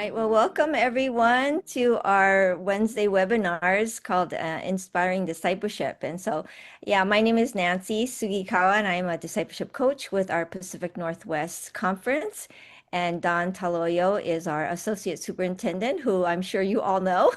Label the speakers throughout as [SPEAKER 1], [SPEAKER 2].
[SPEAKER 1] right. Well, welcome everyone to our Wednesday webinars called Inspiring Discipleship. And so, yeah, my name is Nancy Sugikawa, and I'm a discipleship coach with our Pacific Northwest Conference. And Don Taloyo is our associate superintendent, who I'm sure you all know.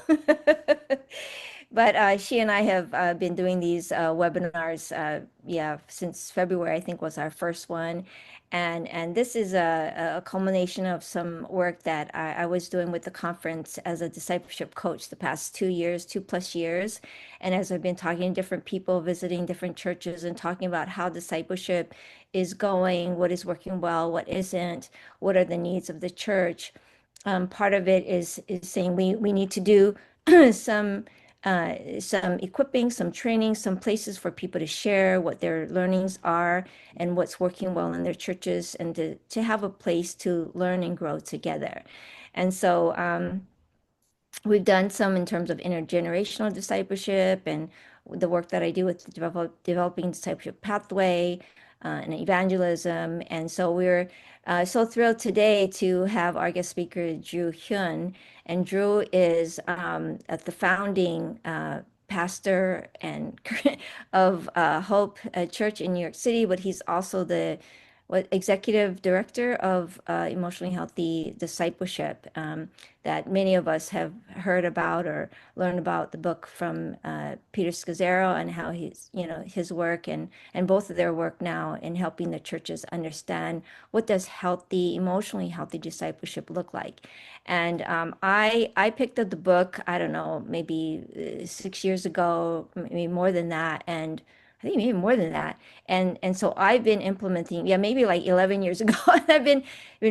[SPEAKER 1] But she and I have been doing these webinars, yeah, since February, I think was our first one. And this is a culmination of some work that I was doing with the conference as a discipleship coach the past 2 years, 2+ years. And as I've been talking to different people, visiting different churches and talking about how discipleship is going, what is working well, what isn't, what are the needs of the church. Part of it is saying we need to do some some equipping, some training, some places for people to share what their learnings are and what's working well in their churches, and to have a place to learn and grow together. And so we've done some in terms of intergenerational discipleship and the work that I do with the developing discipleship pathway and evangelism. And so we're so thrilled today to have our guest speaker, Drew Hyun. And Drew is at the founding pastor and of Hope Church in New York City, but he's also the executive director of emotionally healthy discipleship, that many of us have heard about or learned about the book from Peter Scazzaro, and how his work and both of their work now in helping the churches understand what does healthy, emotionally healthy discipleship look like. And I picked up the book, I don't know, maybe 6 years ago, maybe more than that, and I think maybe more than that. And so I've been implementing, yeah, maybe like 11 years ago. And I've been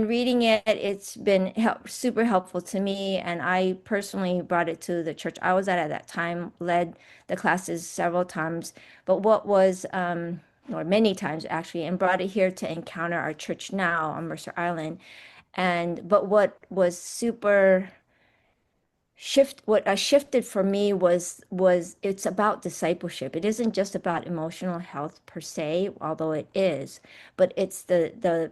[SPEAKER 1] reading it. It's been super helpful to me. And I personally brought it to the church I was at that time, led the classes several times. But what was, or many times actually, and brought it here to encounter our church now on Mercer Island. But what was super what shifted for me was it's about discipleship. It isn't just about emotional health per se, although it is, but it's the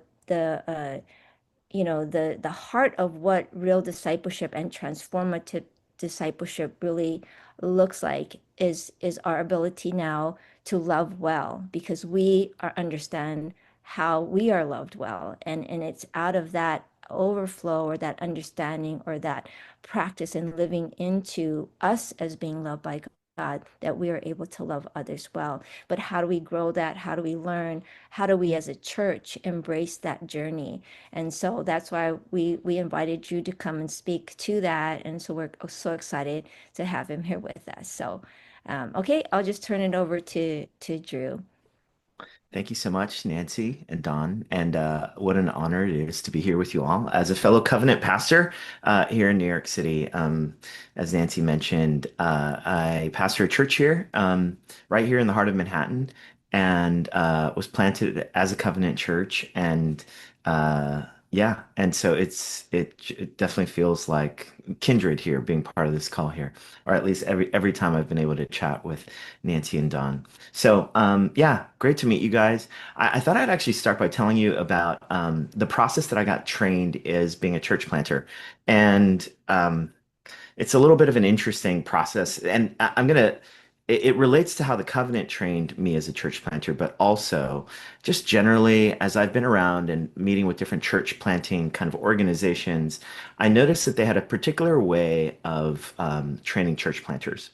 [SPEAKER 1] heart of what real discipleship and transformative discipleship really looks like is our ability now to love well, because we are understand how we are loved well, and it's out of that overflow or that understanding or that practice and living into us as being loved by God, that we are able to love others well. But how do we grow that? How do we learn? How do we as a church embrace that journey? And so that's why we invited you to come and speak to that. And so we're so excited to have him here with us. So, okay, I'll just turn it over to Drew.
[SPEAKER 2] Thank you so much, Nancy and Don. And what an honor it is to be here with you all as a fellow covenant pastor here in New York City. As Nancy mentioned, I pastor a church here, right here in the heart of Manhattan, and was planted as a covenant church. And yeah, and so it definitely feels like kindred here, being part of this call here, or at least every time I've been able to chat with Nancy and Don. So, yeah, great to meet you guys. I thought I'd actually start by telling you about the process that I got trained as being a church planter. And it's a little bit of an interesting process. And it relates to how the covenant trained me as a church planter, but also just generally, as I've been around and meeting with different church planting kind of organizations, I noticed that they had a particular way of training church planters.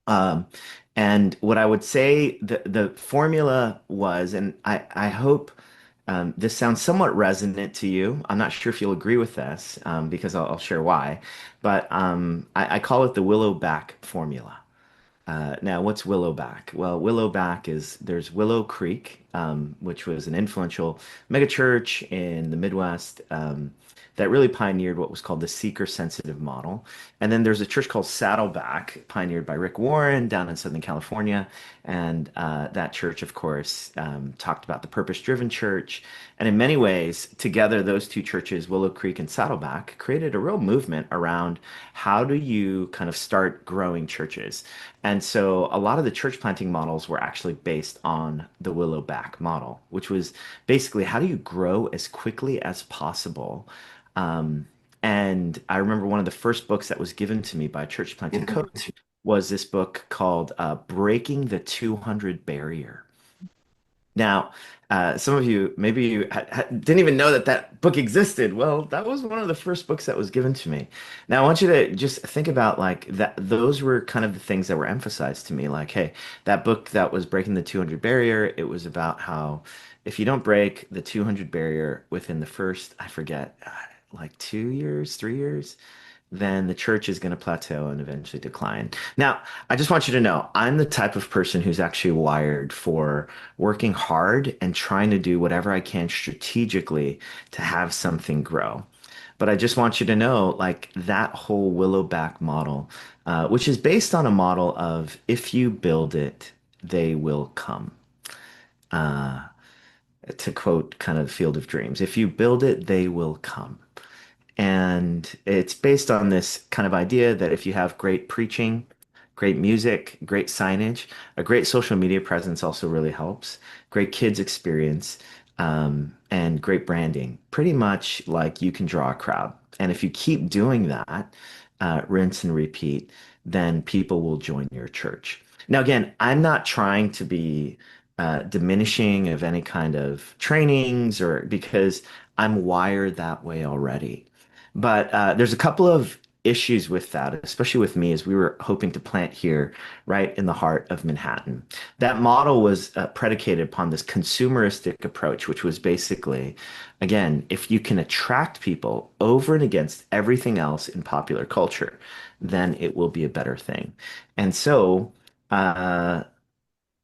[SPEAKER 2] Um, and what I would say the formula was, and I hope this sounds somewhat resonant to you. I'm not sure if you'll agree with this because I'll share why, but I call it the Willowback formula. Now, what's Willowback? Well, Willowback is there's Willow Creek, which was an influential megachurch in the Midwest that really pioneered what was called the seeker-sensitive model. And then there's a church called Saddleback, pioneered by Rick Warren down in Southern California. And that church, of course, talked about the purpose-driven church. And in many ways, together, those two churches, Willow Creek and Saddleback, created a real movement around how do you kind of start growing churches. And so a lot of the church planting models were actually based on the Willowback model, which was basically how do you grow as quickly as possible, um, And I remember one of the first books that was given to me by a church planting coach was this book called Breaking the 200 Barrier. Now, some of you maybe you didn't even know that that book existed. Well, that was one of the first books that was given to me. Now, I want you to just think about like that. Those were kind of the things that were emphasized to me. Like, hey, that book that was Breaking the 200 Barrier, it was about how if you don't break the 200 barrier within the first, I forget, like 2 years, 3 years, then the church is going to plateau and eventually decline. Now, I just want you to know I'm the type of person who's actually wired for working hard and trying to do whatever I can strategically to have something grow. But I just want you to know, like that whole Willowback model, which is based on a model of if you build it, they will come. Uh, to quote kind of Field of Dreams, if you build it, they will come. And it's based on this kind of idea that if you have great preaching, great music, great signage, a great social media presence also really helps, great kids experience, and great branding, pretty much like you can draw a crowd. And if you keep doing that, rinse and repeat, then people will join your church. Now, again, I'm not trying to be diminishing of any kind of trainings or because I'm wired that way already. But there's a couple of issues with that, especially with me, as we were hoping to plant here right in the heart of Manhattan. That model was predicated upon this consumeristic approach, which was basically, again, if you can attract people over and against everything else in popular culture, then it will be a better thing. And so, uh,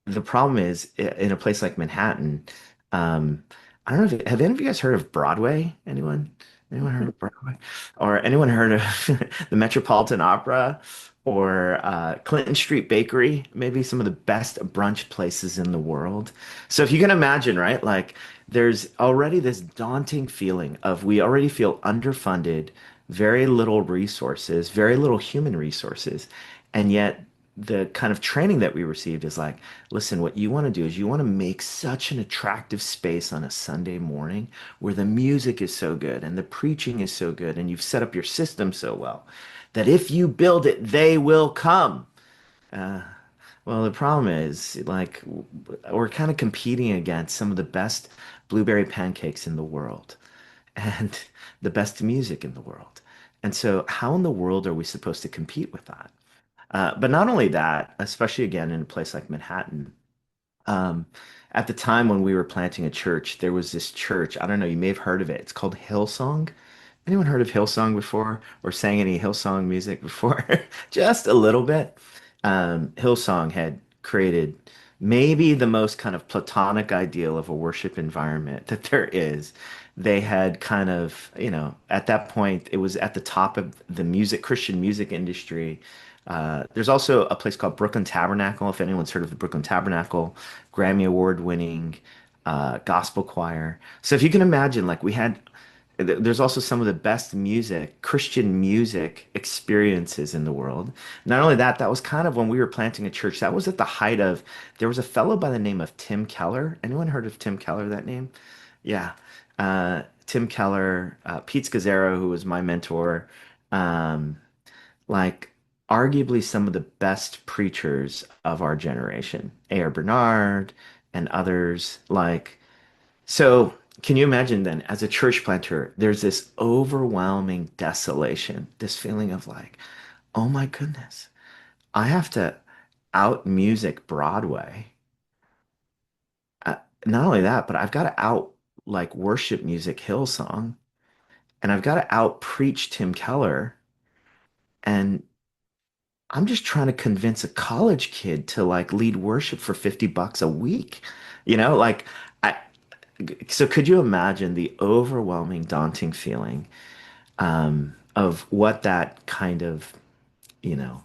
[SPEAKER 2] the problem is in a place like Manhattan, um, I don't know if have any of you guys heard of Broadway? Anyone? Anyone heard of Broadway? Or anyone heard of the Metropolitan Opera or Clinton Street Bakery? Maybe some of the best brunch places in the world. So if you can imagine, right? Like there's already this daunting feeling of we already feel underfunded, very little resources, very little human resources, and yet the kind of training that we received is like, listen, what you want to do is you want to make such an attractive space on a Sunday morning where the music is so good and the preaching is so good and you've set up your system so well that if you build it, they will come. Uh, well, the problem is, like, we're kind of competing against some of the best blueberry pancakes in the world and the best music in the world. And so, how in the world are we supposed to compete with that? But not only that, especially again in a place like Manhattan, um, at the time when we were planting a church, there was this church. I don't know, you may have heard of it. It's called Hillsong. Anyone heard of Hillsong before or sang any Hillsong music before? Just a little bit. Hillsong had created maybe the most kind of platonic ideal of a worship environment that there is. They had kind of, at that point, it was at the top of the Christian music industry. There's also a place called Brooklyn Tabernacle, if anyone's heard of the Brooklyn Tabernacle, Grammy Award winning gospel choir. So if you can imagine, like we had there's also some of the best music, Christian music experiences in the world. Not only that, that was kind of when we were planting a church. That was at the height of, there was a fellow by the name of Tim Keller. Anyone heard of Tim Keller, that name? Yeah. Tim Keller, Pete Scazzaro, who was my mentor, um, like arguably some of the best preachers of our generation, A.R. Bernard and others like so, can you imagine then, as a church planter, there's this overwhelming desolation, this feeling of like, oh my goodness, I have to out music Broadway. Uh, Not only that, but I've got to out like worship music Hillsong, and I've got to out preach Tim Keller, and I'm just trying to convince a college kid to like lead worship for $50 a week. Like I, so could you imagine the overwhelming, daunting feeling of what that kind of, you know,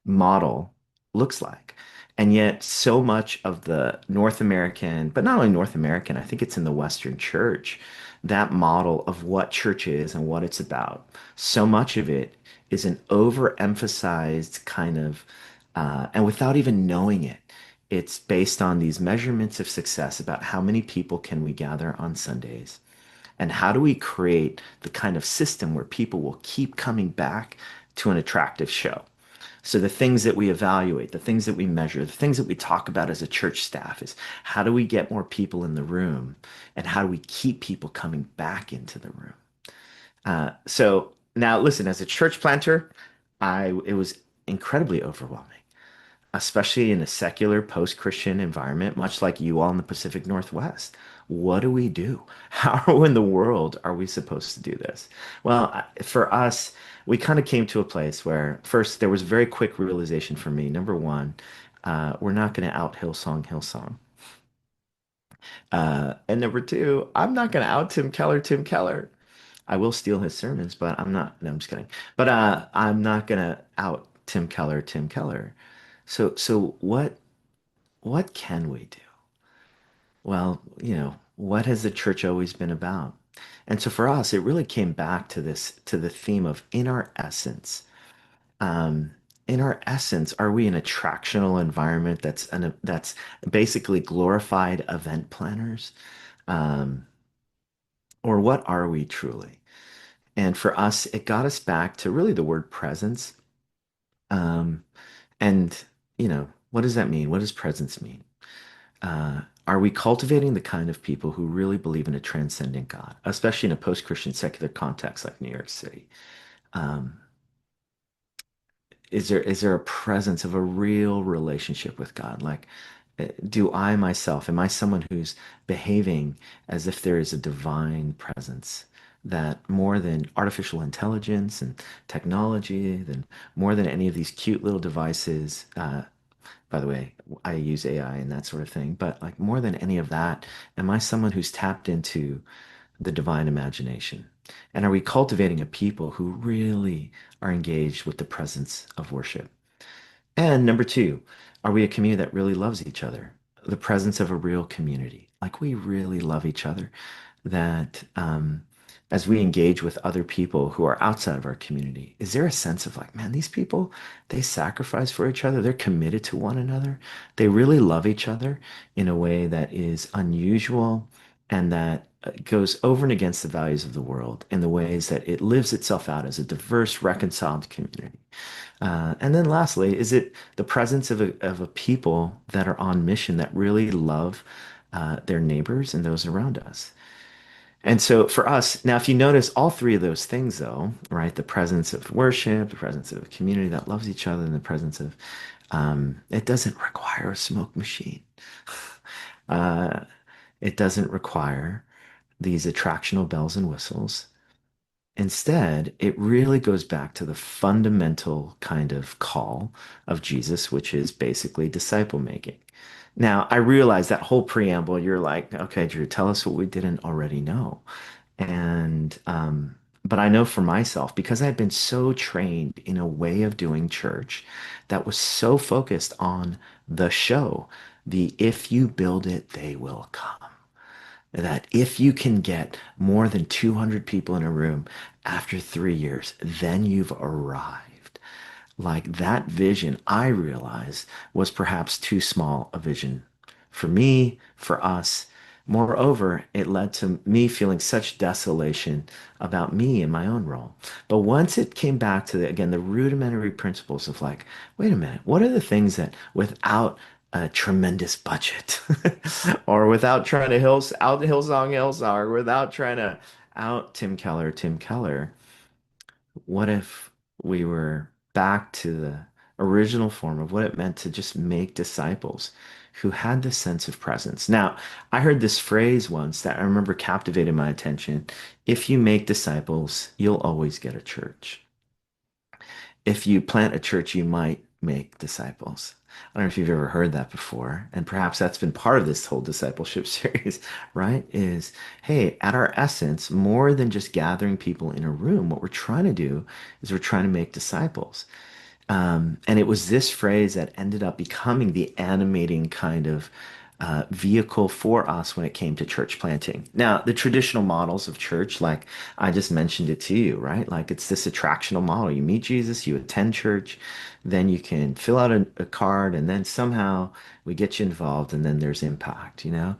[SPEAKER 2] model looks like. And yet, so much of the North American, but not only North American, I think it's in the Western church, that model of what church is and what it's about, so much of it is an overemphasized kind of, and without even knowing it, it's based on these measurements of success about how many people can we gather on Sundays, And how do we create the kind of system where people will keep coming back to an attractive show? So the things that we evaluate, the things that we measure, the things that we talk about as a church staff is how do we get more people in the room and how do we keep people coming back into the room? So now listen, as a church planter, it was incredibly overwhelming, especially in a secular post-Christian environment, much like you all in the Pacific Northwest. What do we do? How in the world are we supposed to do this? Well, for us, we kind of came to a place where first there was a very quick realization for me. Number one, we're not going to out Hillsong Hillsong. And number two, I'm not going to out Tim Keller Tim Keller. I will steal his sermons, but I'm not. No, I'm just kidding. But I'm not going to out Tim Keller Tim Keller. So what can we do? Well, what has the church always been about? And so for us, it really came back to to the theme of um, in our essence, are we an attractional environment that's basically glorified event planners? Um, or what are we truly? And for us, it got us back to really the word presence. Um, and, what does that mean? What does presence mean? Are we cultivating the kind of people who really believe in a transcendent God, especially in a post-Christian secular context like New York City? Um, is there a presence of a real relationship with God? Like, do I myself, am I someone who's behaving as if there is a divine presence that more than artificial intelligence and technology, than more than any of these cute little devices, by the way, I use AI and that sort of thing, but like more than any of that, am I someone who's tapped into the divine imagination? And are we cultivating a people who really are engaged with the presence of worship? And number two, are we a community that really loves each other? The presence of a real community. Like we really love each other. That as we engage with other people who are outside of our community, is there a sense of like, man, these people, they sacrifice for each other. They're committed to one another. They really love each other in a way that is unusual and that goes over and against the values of the world in the ways that it lives itself out as a diverse, reconciled community. And then lastly, is it the presence of a people that are on mission that really love their neighbors and those around us? And so for us, now, if you notice all three of those things, though, right, the presence of worship, the presence of a community that loves each other, and the presence of, it doesn't require a smoke machine. Uh, it doesn't require these attractional bells and whistles. Instead, it really goes back to the fundamental kind of call of Jesus, which is basically disciple making. Now, I realize that whole preamble, you're like, okay, Drew, tell us what we didn't already know. And, but I know for myself, because I've been so trained in a way of doing church that was so focused on the show, the if you build it, they will come, that if you can get more than 200 people in a room after 3 years, then you've arrived. Like that vision, I realized was perhaps too small a vision for me, for us. Moreover, it led to me feeling such desolation about me and my own role. But once it came back to again, the rudimentary principles of like, wait a minute, what are the things that without a tremendous budget or without trying to out Hillsong Hillsong, or without trying to out Tim Keller, what if we were back to the original form of what it meant to just make disciples who had this sense of presence? Now, I heard this phrase once that I remember captivated my attention. If you make disciples, you'll always get a church. If you plant a church, you might make disciples. I don't know if you've ever heard that before, and perhaps that's been part of this whole discipleship series, right? Is, hey, at our essence, more than just gathering people in a room, what we're trying to do is we're trying to make disciples. And it was this phrase that ended up becoming the animating kind of vehicle for us when it came to church planting. Now, the traditional models of church, like I just mentioned it to you, right? Like it's this attractional model. You meet Jesus, you attend church, then you can fill out a card, and then somehow we get you involved, and then there's impact, you know?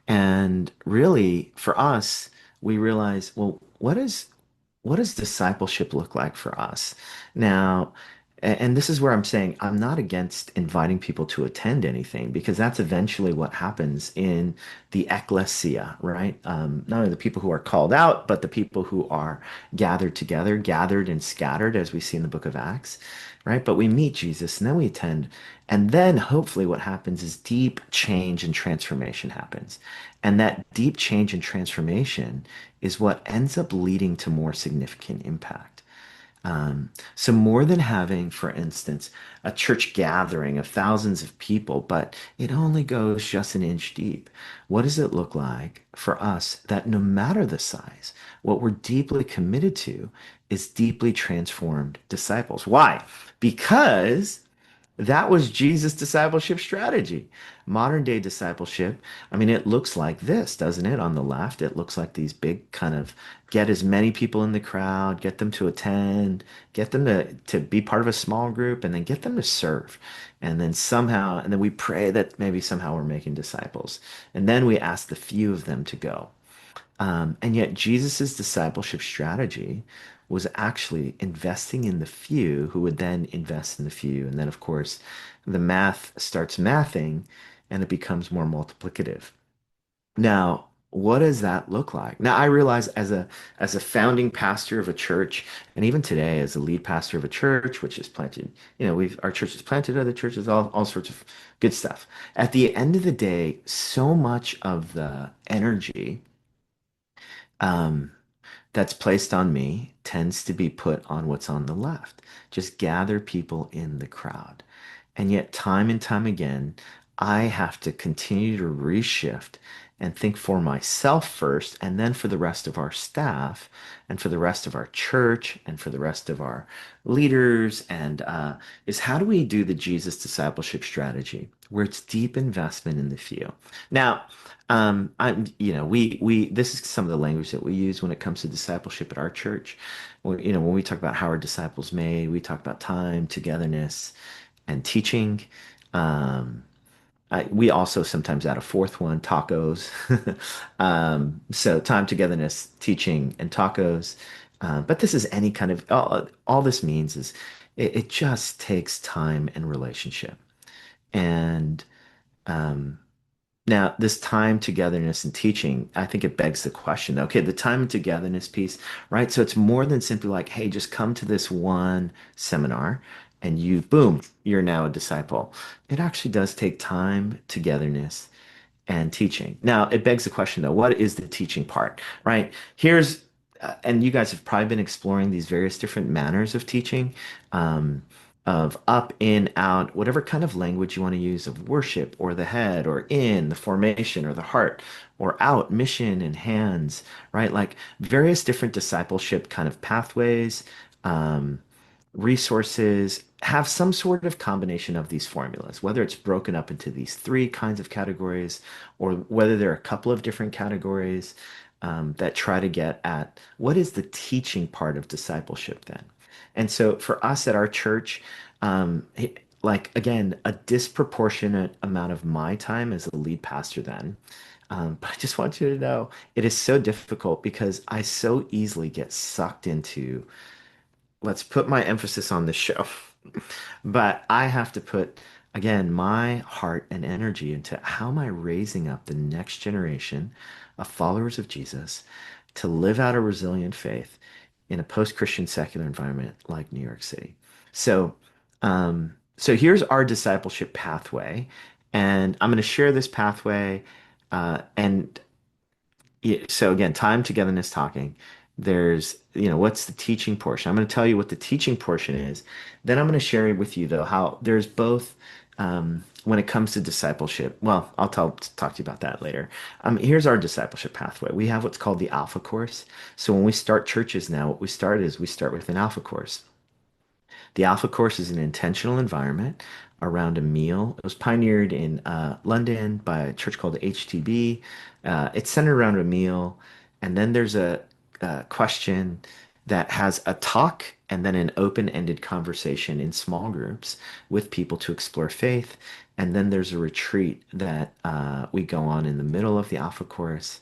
[SPEAKER 2] And really, for us, we realize, well, what does discipleship look like for us? Now, and this is where I'm saying I'm not against inviting people to attend anything because that's eventually what happens in the ecclesia, right? Not only the people who are called out, but the people who are gathered together, gathered and scattered, as we see in the book of Acts, right? But we meet Jesus and then we attend. And then hopefully what happens is deep change and transformation happens. And that deep change and transformation is what ends up leading to more significant impact. So more than having, for instance, a church gathering of thousands of people, but it only goes just an inch deep. What does it look like for us that no matter the size, what we're deeply committed to is deeply transformed disciples? Why? Because that was Jesus' discipleship strategy. Modern day discipleship, I mean, it looks like this, doesn't it? On the left, it looks like these big kind of get as many people in the crowd, get them to attend, get them to be part of a small group, and then get them to serve. And then somehow, and then we pray that maybe somehow we're making disciples. And then we ask the few of them to go. And yet, Jesus's discipleship strategy was actually investing in the few who would then invest in the few. And then, of course, the math starts mathing and it becomes more multiplicative. Now, what does that look like? Now, I realize as a founding pastor of a church, and even today as a lead pastor of a church, which is planted, we've our church is planted other churches, all sorts of good stuff. At the end of the day, so much of the energy um, that's placed on me tends to be put on what's on the left. Just gather people in the crowd. And yet, time and time again, I have to continue to reshift and think for myself first, and then for the rest of our staff, and for the rest of our church, and for the rest of our leaders. And is how do we do the Jesus discipleship strategy where it's deep investment in the few? Now, this is some of the language that we use when it comes to discipleship at our church. When we talk about how our disciples made, we talk about time, togetherness, and teaching. Um, we also sometimes add a fourth one, tacos. So time, togetherness, teaching, and tacos. But this is any kind of, all this means is it just takes time and relationship. And um, now, this time, togetherness, and teaching, I think it begs the question, okay, the time and togetherness piece, right? So it's more than simply like, hey, just come to this one seminar and boom, you're now a disciple. It actually does take time, togetherness, and teaching. Now, it begs the question though, what is the teaching part, right? And you guys have probably been exploring these various different manners of teaching, um, of up, in, out, whatever kind of language you want to use, of worship or the head, or in, the formation or the heart, or out, mission and hands, right? Like various different discipleship kind of pathways. Um, Resources have some sort of combination of these formulas, whether it's broken up into these three kinds of categories or whether there are a couple of different categories that try to get at what is the teaching part of discipleship then. And so for us at our church, like again, a disproportionate amount of my time as a lead pastor then. But I just want you to know it is so difficult because I so easily get sucked into let's put my emphasis on this show. But I have to put, again, my heart and energy into how am I raising up the next generation of followers of Jesus to live out a resilient faith in a post-Christian secular environment like New York City. So here's our discipleship pathway, and I'm going to share this pathway, and yeah, so again, time, togetherness, talking. There's, what's the teaching portion? I'm going to tell you what the teaching portion is. Then I'm going to share with you, though, how there's both when it comes to discipleship. Well, talk to you about that later. Here's our discipleship pathway. We have what's called the Alpha Course. So when we start churches now, what we start with an Alpha Course. The Alpha Course is an intentional environment around a meal. It was pioneered in London by a church called HTB. It's centered around a meal, and then there's a question that has a talk and then an open-ended conversation in small groups with people to explore faith. And then there's a retreat that we go on in the middle of the Alpha Course,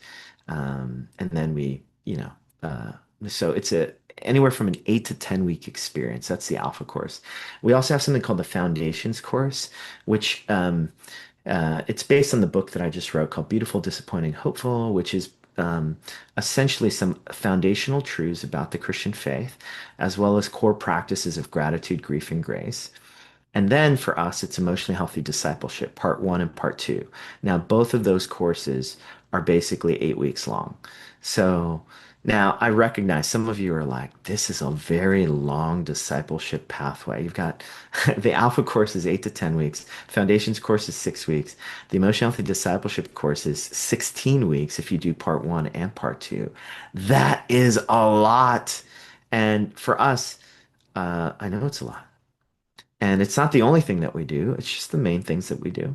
[SPEAKER 2] and then we you know, uh, so it's a anywhere from an 8 to 10 week experience. That's the Alpha course. We also have something called the Foundations course, which it's based on the book that I just wrote called Beautiful, Disappointing, Hopeful, which is essentially some foundational truths about the Christian faith, as well as core practices of gratitude, grief, and grace. And then for us, it's emotionally healthy discipleship, part one and part two. Now, both of those courses are basically 8 weeks long. So now I recognize some of you are like, this is a very long discipleship pathway. You've got the Alpha course is 8 to 10 weeks, Foundations course is 6 weeks, the Emotional Healthy Discipleship course is 16 weeks if you do part one and part two. That is a lot. And for us, I know it's a lot. And it's not the only thing that we do, it's just the main things that we do.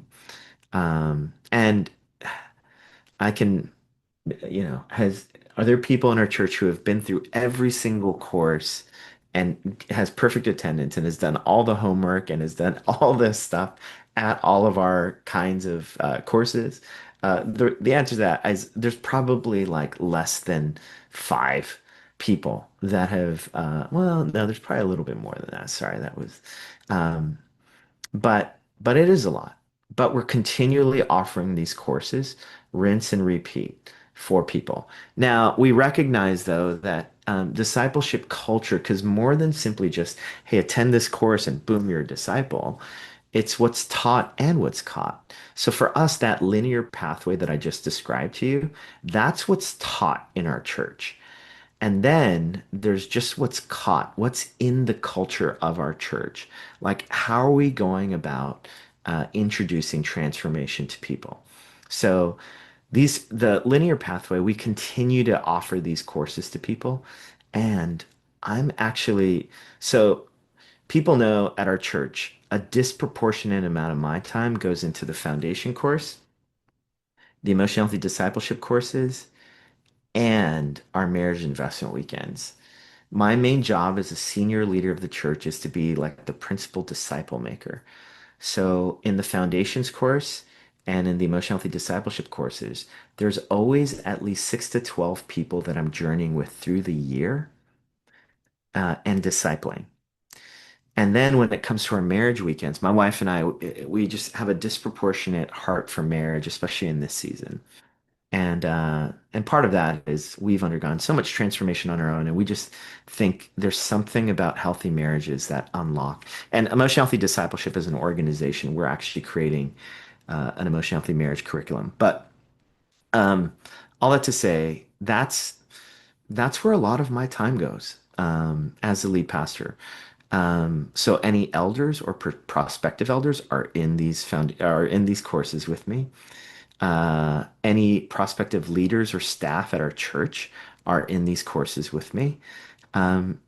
[SPEAKER 2] And I can, are there people in our church who have been through every single course and has perfect attendance and has done all the homework and has done all this stuff at all of our kinds of courses? The answer to that is there's probably like less than five people that have, well, no, there's probably a little bit more than that. Sorry, that was, um, but it is a lot. But we're continually offering these courses, rinse and repeat for people. Now, we recognize though that discipleship culture, because more than simply just, hey, attend this course and boom, you're a disciple, it's what's taught and what's caught. So for us, that linear pathway that I just described to you, that's what's taught in our church. And then there's just what's caught, what's in the culture of our church. Like, how are we going about introducing transformation to people? So, the linear pathway, we continue to offer these courses to people. And I'm actually, so people know at our church, a disproportionate amount of my time goes into the foundation course, the emotional healthy discipleship courses, and our marriage investment weekends. My main job as a senior leader of the church is to be like the principal disciple maker. So in the foundations course and in the emotional healthy discipleship courses, there's always at least 6 to 12 people that I'm journeying with through the year and discipling. And then when it comes to our marriage weekends, my wife and I, we just have a disproportionate heart for marriage, especially in this season. And part of that is we've undergone so much transformation on our own, and we just think there's something about healthy marriages that unlock. And Emotion Healthy Discipleship as an organization, we're actually creating an emotion healthy marriage curriculum. But um, all that to say, that's where a lot of my time goes as the lead pastor. So any elders or prospective elders are in these courses with me. Any prospective leaders or staff at our church are in these courses with me.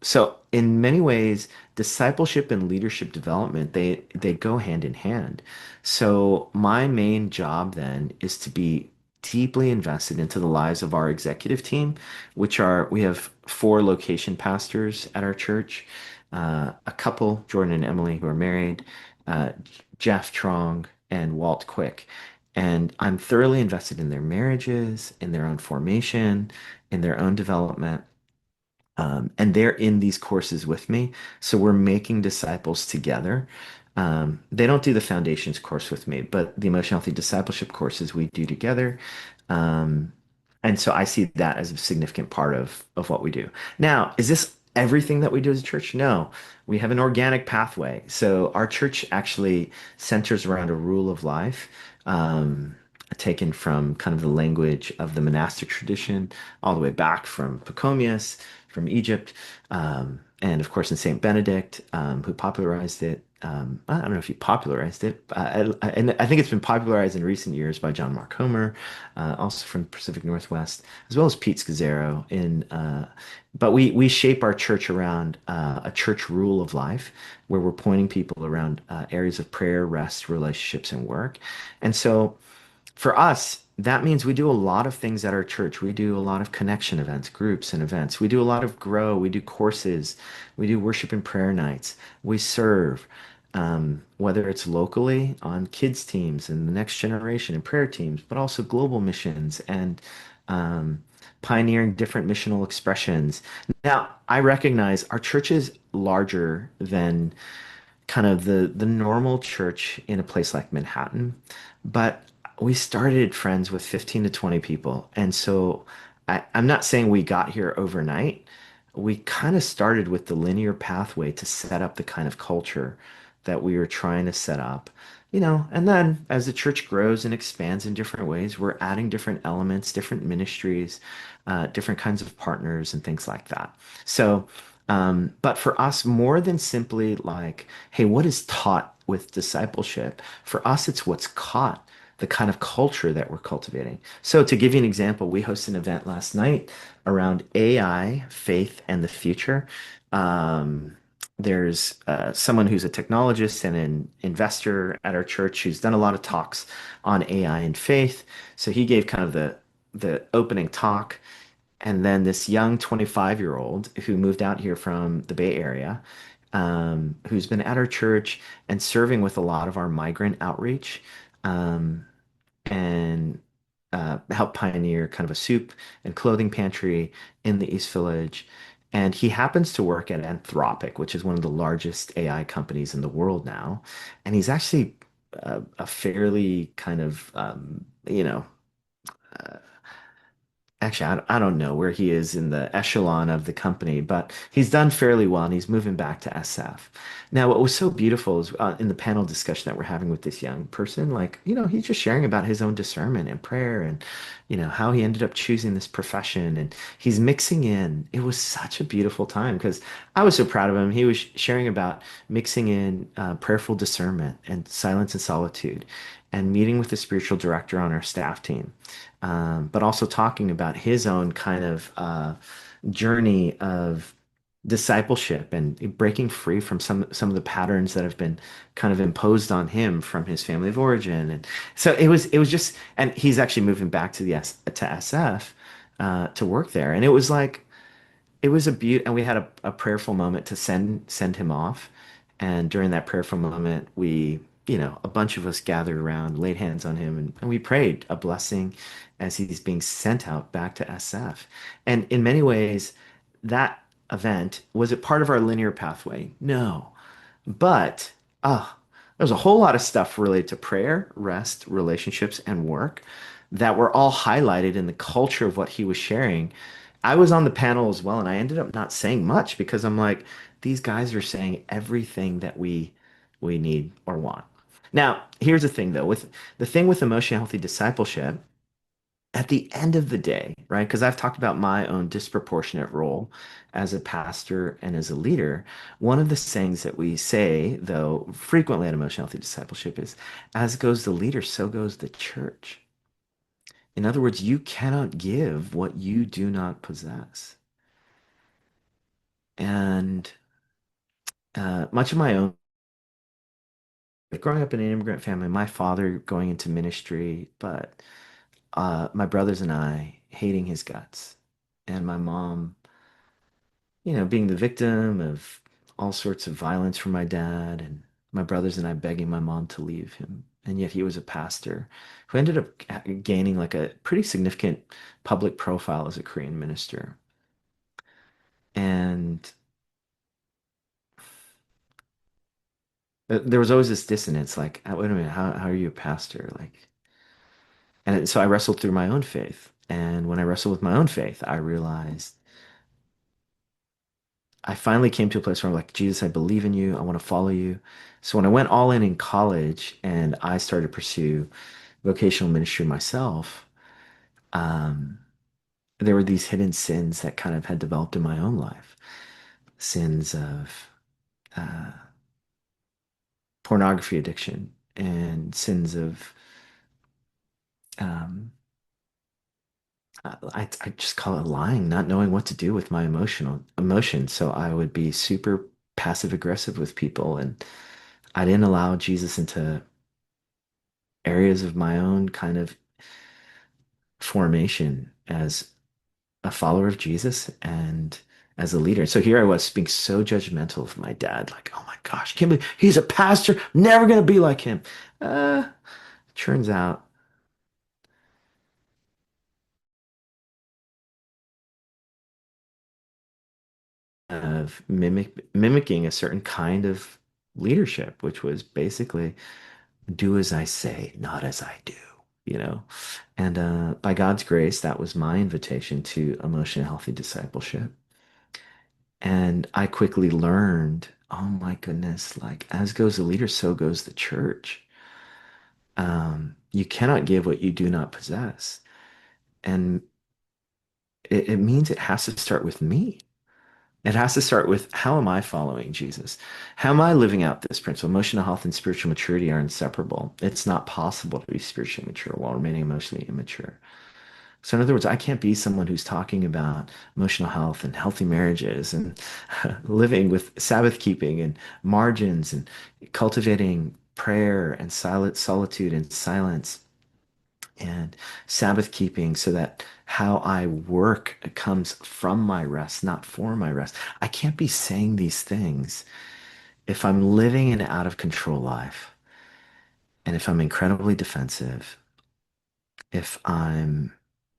[SPEAKER 2] So in many ways, discipleship and leadership development, they go hand in hand. So my main job then is to be deeply invested into the lives of our executive team, we have 4 location pastors at our church, a couple, Jordan and Emily, who are married, uh, Jeff Trong and Walt Quick. And I'm thoroughly invested in their marriages, in their own formation, in their own development. And they're in these courses with me. So we're making disciples together. They don't do the foundations course with me, but the emotional healthy discipleship courses we do together. Um, and so I see that as a significant part of what we do. Now, is this everything that we do as a church? No, we have an organic pathway. So our church actually centers around a rule of life. Taken from kind of the language of the monastic tradition, all the way back from Pachomius, from Egypt, and of course in Saint Benedict, who popularized it. I don't know if he popularized it, and I think it's been popularized in recent years by John Mark Comer, also from the Pacific Northwest, as well as Pete Scazzaro. But we shape our church around a church rule of life, where we're pointing people around areas of prayer, rest, relationships, and work. And so for us, that means we do a lot of things at our church. We do a lot of connection events, groups and events. We do a lot of grow. We do courses. We do worship and prayer nights. We serve, whether it's locally on kids teams and the next generation and prayer teams, but also global missions and pioneering different missional expressions. Now, I recognize our church is larger than kind of the normal church in a place like Manhattan, but we started friends with 15 to 20 people. And so I'm not saying we got here overnight. We kind of started with the linear pathway to set up the kind of culture that we were trying to set up. And then as the church grows and expands in different ways, we're adding different elements, different ministries, different kinds of partners, and things like that. So, but for us, more than simply like, hey, what is taught with discipleship? For us, it's what's caught, the kind of culture that we're cultivating. So, to give you an example, we hosted an event last night around AI, faith, and the future. Um, there's someone who's a technologist and an investor at our church who's done a lot of talks on AI and faith. So he gave kind of the opening talk, and then this young 25-year-old who moved out here from the Bay Area, who's been at our church and serving with a lot of our migrant outreach, um, and helped pioneer kind of a soup and clothing pantry in the East Village. And he happens to work at Anthropic, which is one of the largest AI companies in the world now. And he's actually a fairly kind of, uh, actually, I don't know where he is in the echelon of the company, but he's done fairly well and he's moving back to SF. Now, what was so beautiful is in the panel discussion that we're having with this young person, like, he's just sharing about his own discernment and prayer and, how he ended up choosing this profession and he's mixing in. It was such a beautiful time because I was so proud of him. He was sharing about mixing in prayerful discernment and silence and solitude and meeting with the spiritual director on our staff team, but also talking about his own kind of journey of discipleship and breaking free from some of the patterns that have been kind of imposed on him from his family of origin. And so it was just, and he's actually moving back to to SF to work there. And it was like it was a beaut, and we had a prayerful moment to send him off. And during that prayerful moment, a bunch of us gathered around, laid hands on him, and we prayed a blessing as he's being sent out back to SF. And in many ways, that event was it part of our linear pathway? No. But there's a whole lot of stuff related to prayer, rest, relationships, and work that were all highlighted in the culture of what he was sharing. I was on the panel as well, and I ended up not saying much because I'm like, these guys are saying everything that we need or want. Now, here's the thing though, with the thing with emotionally healthy discipleship, at the end of the day, right? Because I've talked about my own disproportionate role as a pastor and as a leader. One of the sayings that we say, though, frequently at Emotional Healthy Discipleship is, as goes the leader, so goes the church. In other words, you cannot give what you do not possess. And much of my own, growing up in an immigrant family, my father going into ministry, but my brothers and I hating his guts, and my mom being the victim of all sorts of violence from my dad, and my brothers and I begging my mom to leave him. And yet he was a pastor who ended up gaining like a pretty significant public profile as a Korean minister. And there was always this dissonance, like, wait a minute, how are you a pastor? Like, and so I wrestled through my own faith. And when I wrestled with my own faith, I realized I finally came to a place where I'm like, Jesus, I believe in you. I want to follow you. So when I went all in college and I started to pursue vocational ministry myself, um, there were these hidden sins that kind of had developed in my own life. Sins of uh, pornography addiction and sins of, um, I just call it lying, not knowing what to do with my emotional emotions. So I would be super passive aggressive with people, and I didn't allow Jesus into areas of my own kind of formation as a follower of Jesus and as a leader. So here I was being so judgmental of my dad, like, oh my gosh, can't believe he's a pastor, never gonna be like him. Uh, turns out of mimicking a certain kind of leadership, which was basically do as I say, not as I do, you know? And by God's grace, that was my invitation to emotionally healthy discipleship. And I quickly learned, oh my goodness, like as goes the leader, so goes the church. You cannot give what you do not possess. And it means it has to start with me. It has to start with how am I following Jesus? How am I living out this principle? Emotional health and spiritual maturity are inseparable. It's not possible to be spiritually mature while remaining emotionally immature. So, in other words, I can't be someone who's talking about emotional health and healthy marriages and living with Sabbath keeping and margins and cultivating prayer and silent solitude and silence and Sabbath keeping so that how I work comes from my rest, not for my rest. I can't be saying these things if I'm living an out of control life and if I'm incredibly defensive, if I'm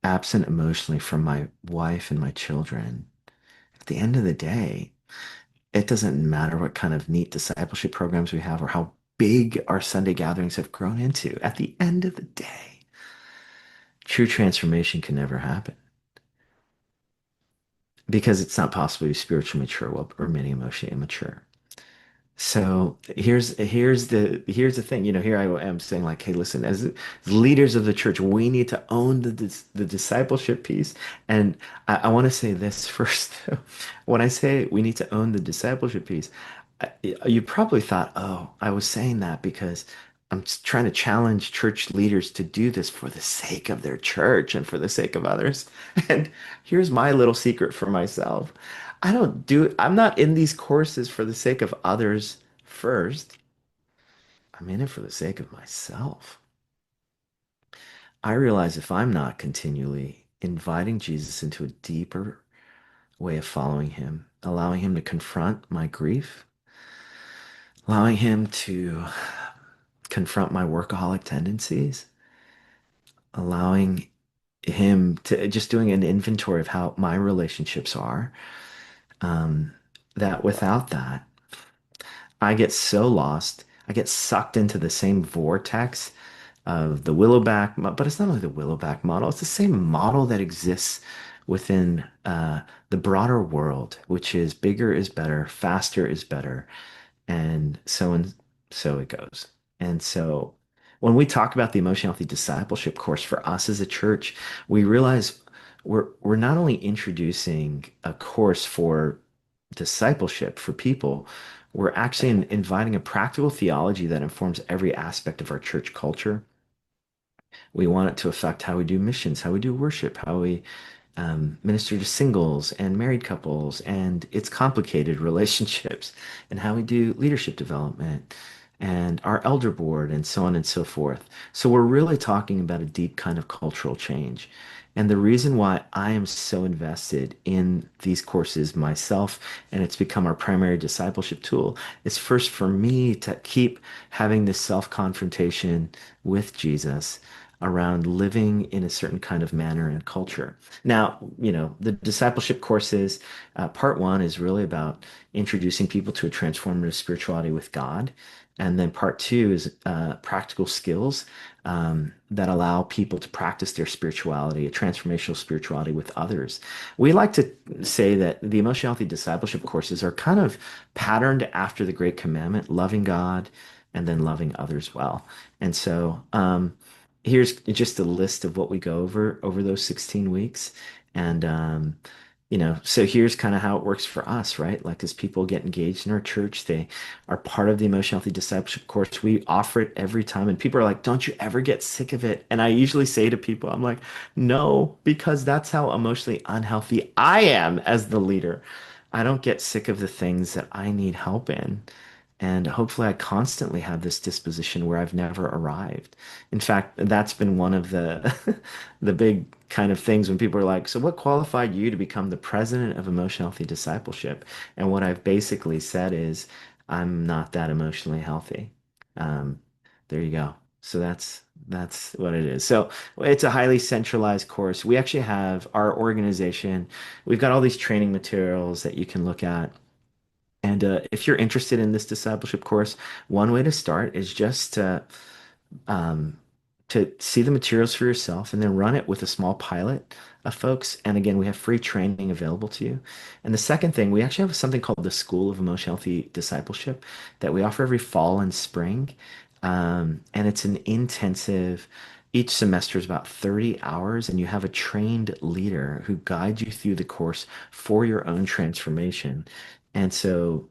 [SPEAKER 2] absent emotionally from my wife and my children. At the end of the day, it doesn't matter what kind of neat discipleship programs we have or how big our Sunday gatherings have grown into. At the end of the day, true transformation can never happen because it's not possible to be spiritually mature while remaining emotionally immature. So here's the thing. Here I am saying like, hey, listen, as leaders of the church, we need to own the discipleship piece. And I want to say this first. When I say we need to own the discipleship piece, you probably thought, oh, I was saying that because I'm trying to challenge church leaders to do this for the sake of their church and for the sake of others. And here's my little secret for myself. I'm not in these courses for the sake of others first. I'm in it for the sake of myself. I realize if I'm not continually inviting Jesus into a deeper way of following him, allowing him to confront my grief, allowing him to confront my workaholic tendencies, allowing him to just doing an inventory of how my relationships are, um, that without that, I get so lost. I get sucked into the same vortex of the Willowback, but it's not only the Willowback model, it's the same model that exists within the broader world, which is bigger is better, faster is better, and so it goes. And so when we talk about the emotional healthy discipleship course for us as a church, we realize we're not only introducing a course for discipleship for people, we're actually inviting a practical theology that informs every aspect of our church culture. We want it to affect how we do missions, how we do worship, how we minister to singles and married couples and its complicated relationships, and how we do leadership development and our elder board and so on and so forth. So we're really talking about a deep kind of cultural change. And the reason why I am so invested in these courses myself, and it's become our primary discipleship tool, is first for me to keep having this self-confrontation with Jesus around living in a certain kind of manner and culture. Now, the discipleship courses, part one is really about introducing people to a transformative spirituality with God. And then part two is practical skills that allow people to practice their spirituality, a transformational spirituality with others. We like to say that the emotional healthy discipleship courses are kind of patterned after the Great Commandment, loving God and then loving others well. And so, here's just a list of what we go over those 16 weeks. And so here's kind of how it works for us, right? Like as people get engaged in our church, they are part of the emotional healthy discipleship course. We offer it every time, and people are like, "Don't you ever get sick of it?" And I usually say to people, I'm like, "No, because that's how emotionally unhealthy I am as the leader. I don't get sick of the things that I need help in." And hopefully, I constantly have this disposition where I've never arrived. In fact, that's been one of the the big kind of things when people are like, "So what qualified you to become the president of Emotional Healthy Discipleship?" And what I've basically said is, I'm not that emotionally healthy. Um, there you go. So That's what it is. So it's a highly centralized course. We actually have our organization. We've got all these training materials that you can look at. And if you're interested in this discipleship course, one way to start is just um, to see the materials for yourself and then run it with a small pilot of folks. And again, we have free training available to you. And the second thing, we actually have something called the School of Emotional Healthy Discipleship that we offer every fall and spring. And it's an intensive, each semester is about 30 hours, and you have a trained leader who guides you through the course for your own transformation. And so,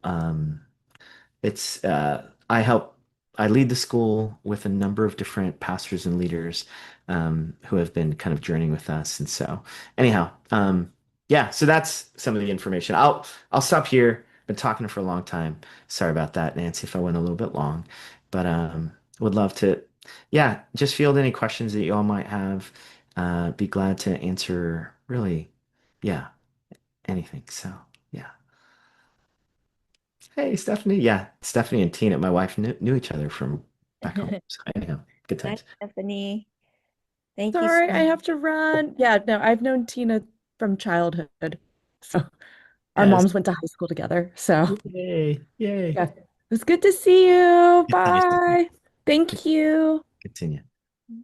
[SPEAKER 2] it's I lead the school with a number of different pastors and leaders who have been kind of journeying with us. And so anyhow, yeah, so that's some of the information. I'll stop here. Been talking for a long time. Sorry about that, Nancy, if I went a little bit long. But would love to, yeah, just field any questions that you all might have. Be glad to answer really, yeah, anything. So yeah. Hey, Stephanie. Yeah, Stephanie and Tina, my wife, knew each other from back home. So anyhow, good
[SPEAKER 1] Hi,
[SPEAKER 2] times.
[SPEAKER 1] Stephanie. Thank you so
[SPEAKER 3] Sorry, I have to run. Yeah, no, I've known Tina from childhood. So our
[SPEAKER 2] Yes.
[SPEAKER 3] moms went to high school together. So
[SPEAKER 2] Yay. Yay.
[SPEAKER 3] yeah, it was good to see you.
[SPEAKER 2] Good to see you, Stephanie.
[SPEAKER 3] Bye. Thank you.
[SPEAKER 2] Continue.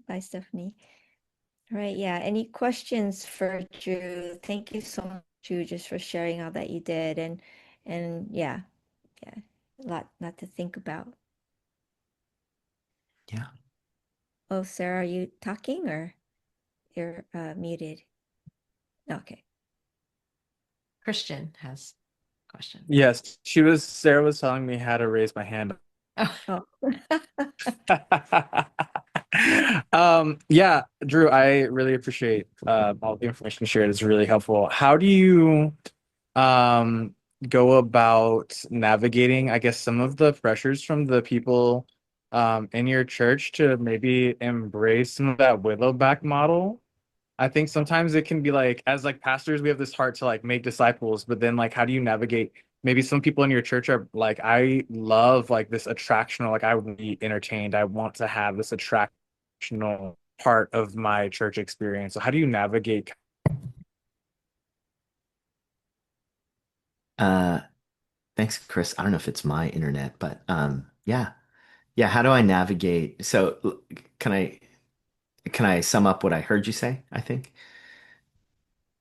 [SPEAKER 1] Bye, Stephanie. All right, yeah. Any questions for Drew? Thank you so much, Drew, just for sharing all that you did, and yeah, yeah, a lot to think about.
[SPEAKER 2] Yeah.
[SPEAKER 1] Oh, Sarah, are you talking or you're muted? Okay.
[SPEAKER 4] Christian has a question.
[SPEAKER 5] Yes, Sarah was telling me how to raise my hand.
[SPEAKER 4] Oh,
[SPEAKER 1] Oh,
[SPEAKER 5] Yeah, Drew, I really appreciate all the information you shared. It's really helpful. How do you um go about navigating, I guess, some of the pressures from the people in your church to maybe embrace some of that Willowback model? I think sometimes it can be like, as like pastors, we have this heart to like make disciples, but then like how do you navigate? Maybe some people in your church are like, I love like this attractional, like I would be entertained. I want to have this attractional part of my church experience. So how do you navigate?
[SPEAKER 2] Uh, thanks, Chris. I don't know if it's my internet, but yeah. Yeah, how do I navigate? So can I sum up what I heard you say, I think?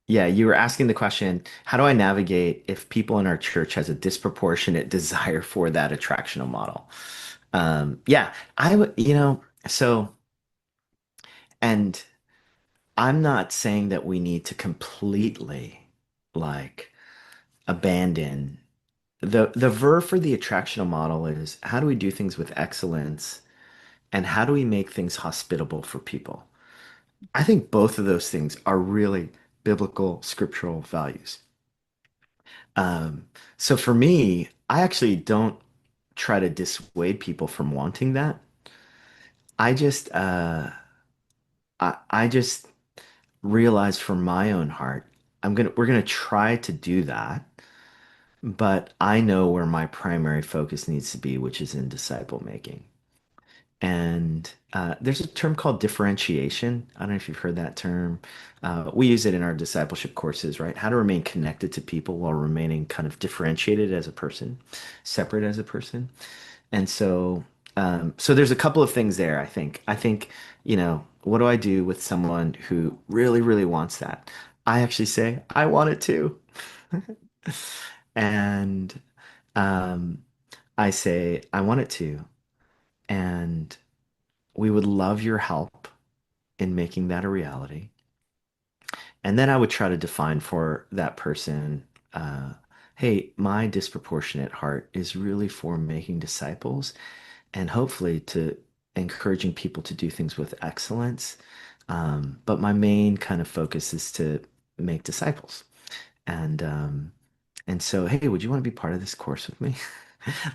[SPEAKER 2] Yeah, you were asking the question, how do I navigate if people in our church has a disproportionate desire for that attractional model? Yeah, I would, so, and I'm not saying that we need to completely like abandon the verb for the attractional model is how do we do things with excellence and how do we make things hospitable for people? I think both of those things are really biblical scriptural values. Um, so for me, I actually don't try to dissuade people from wanting that. I just I just realize for my own heart, we're gonna try to do that, but I know where my primary focus needs to be, which is in disciple making. And there's a term called differentiation. I don't know if you've heard that term. We use it in our discipleship courses, right? How to remain connected to people while remaining kind of differentiated as a person, separate as a person. And so, so there's a couple of things there, I think. What do I do with someone who really, really wants that? I actually say, I want it too. And um, I say, I want it too. And we would love your help in making that a reality. And then I would try to define for that person, uh, hey, my disproportionate heart is really for making disciples and hopefully to encouraging people to do things with excellence. But my main kind of focus is to make disciples. And and so, hey, would you want to be part of this course with me?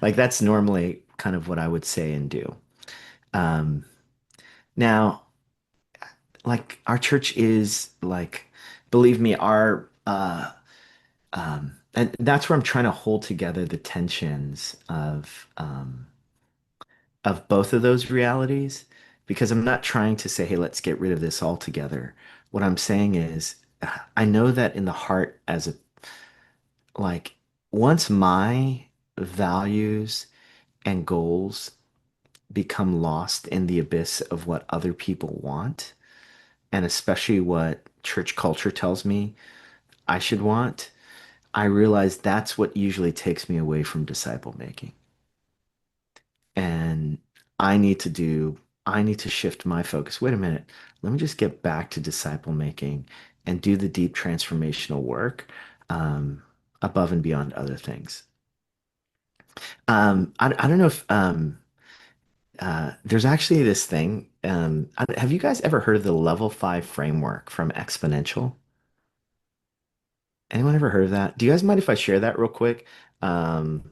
[SPEAKER 2] Like that's normally kind of what I would say and do. Um, now, like our church is like, believe me, our and that's where I'm trying to hold together the tensions of both of those realities because I'm not trying to say, hey, let's get rid of this altogether. What I'm saying is, I know that in the heart, as a like, once my values and goals become lost in the abyss of what other people want, and especially what church culture tells me I should want, I realize that's what usually takes me away from disciple making. And I need to do, I need to shift my focus. Wait a minute, let me just get back to disciple making and do the deep transformational work um, above and beyond other things. I don't know if there's actually this thing. Have you guys ever heard of the level five framework from Exponential? Anyone ever heard of that? Do you guys mind if I share that real quick? Um,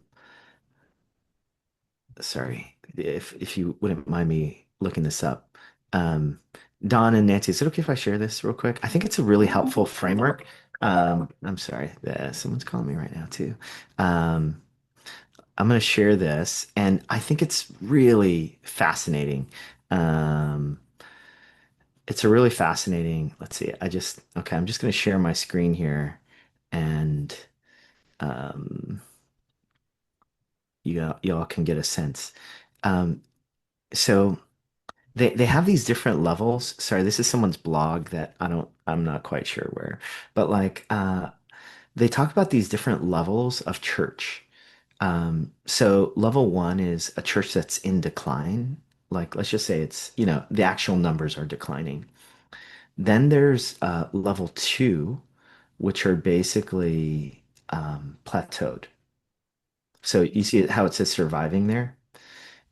[SPEAKER 2] Sorry, if you wouldn't mind me looking this up. Um, Don and Nancy, is it okay if I share this real quick? I think it's a really helpful framework. I'm sorry, someone's calling me right now too. Um, I'm going to share this, and I think it's really fascinating. Um, it's a really fascinating. Let's see. Okay. I'm just going to share my screen here, and um, y'all can get a sense. Um, so. They have these different levels. Sorry, this is someone's blog that I'm not quite sure where, but like they talk about these different levels of church. So level one is a church that's in decline. Like let's just say it's, the actual numbers are declining. Then there's level two, which are basically plateaued. So you see how it says surviving there?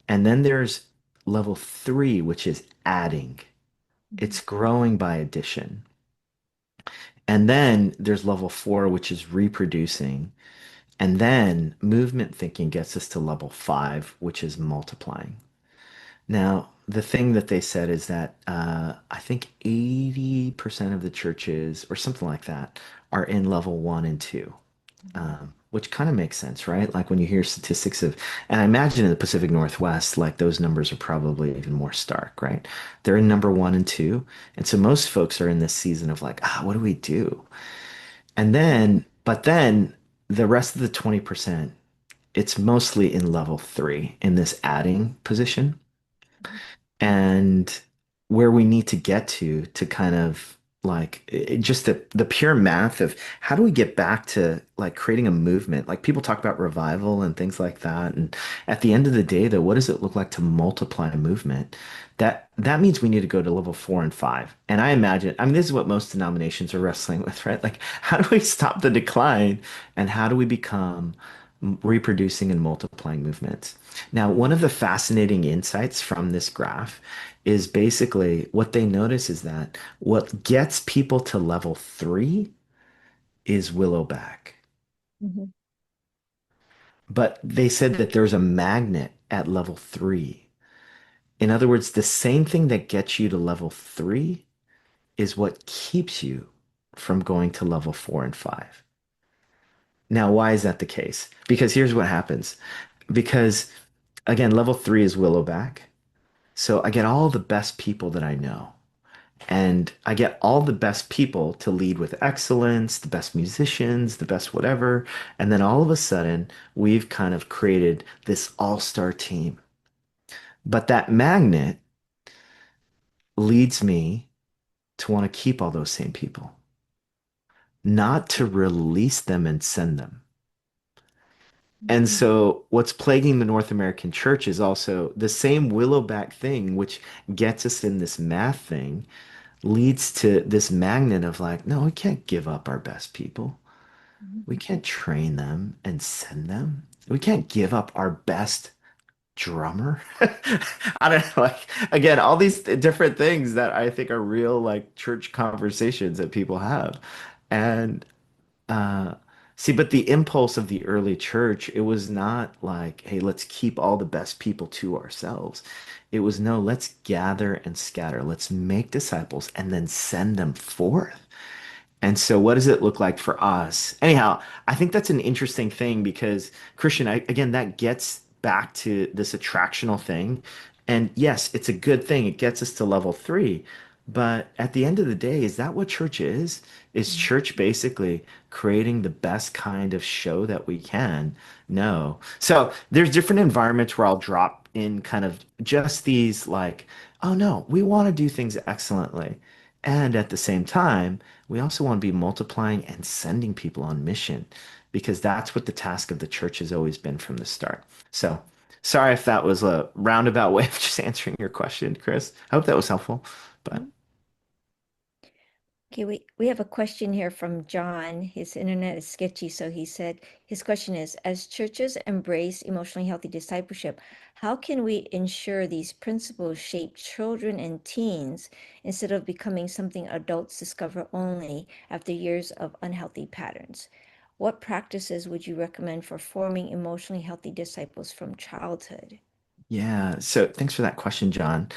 [SPEAKER 2] And then there's level three, which is adding. It's growing by addition. And then there's level four, which is reproducing. And then movement thinking gets us to level five, which is multiplying. Now, the thing that they said is that I think 80% of the churches, or something like that, are in level one and two, which kind of makes sense, right? Like when you hear statistics and I imagine in the Pacific Northwest, like those numbers are probably even more stark, right? They're in number one and two. And so most folks are in this season of like, what do we do? But then the rest of the 20%, it's mostly in level three in this adding position and where we need to get to kind of like just the pure math of how do we get back to like creating a movement, like people talk about revival and things like that, and at the end of the day though, what does it look like to multiply a movement? That means we need to go to level four and five. And I mean this is what most denominations are wrestling with, right? Like how do we stop the decline and how do we become reproducing and multiplying movements? Now, one of the fascinating insights from this graph is basically what they notice is that what gets people to level three is Willowback.
[SPEAKER 3] Mhm.
[SPEAKER 2] But they said that there's a magnet at level three. In other words, the same thing that gets you to level three is what keeps you from going to level four and five. Now, why is that the case? Because here's what happens. Because again, level three is Willowback. So I get all the best people that I know. And I get all the best people to lead with excellence, the best musicians, the best whatever. And then all of a sudden, we've kind of created this all-star team. But that magnet leads me to want to keep all those same people, not to release them and send them. And so, what's plaguing the North American church is also the same Willowback thing, which gets us in this math thing, leads to this magnet of like, no, we can't give up our best people. We can't train them and send them. We can't give up our best drummer. I don't know, like again, all these different things that I think are real like church conversations that people have. And uh, see, but the impulse of the early church, it was not like, hey, let's keep all the best people to ourselves. It was, no, let's gather and scatter. Let's make disciples and then send them forth. And so, what does it look like for us? Anyhow, I think that's an interesting thing because, Christian, again, that gets back to this attractional thing. And yes, it's a good thing. It gets us to level three. But at the end of the day, is that what church is? Is church basically creating the best kind of show that we can? No. So there's different environments where I'll drop in kind of just these like, oh no, we want to do things excellently. And at the same time, we also want to be multiplying and sending people on mission because that's what the task of the church has always been from the start. So sorry if that was a roundabout way of just answering your question, Chris. I hope that was helpful. But
[SPEAKER 1] Okay, we have a question here from John. His internet is sketchy, so he said his question is, as churches embrace emotionally healthy discipleship, how can we ensure these principles shape children and teens instead of becoming something adults discover only after years of unhealthy patterns? What practices would you recommend for forming emotionally healthy disciples from childhood?
[SPEAKER 2] yeah, so thanks for that question, John.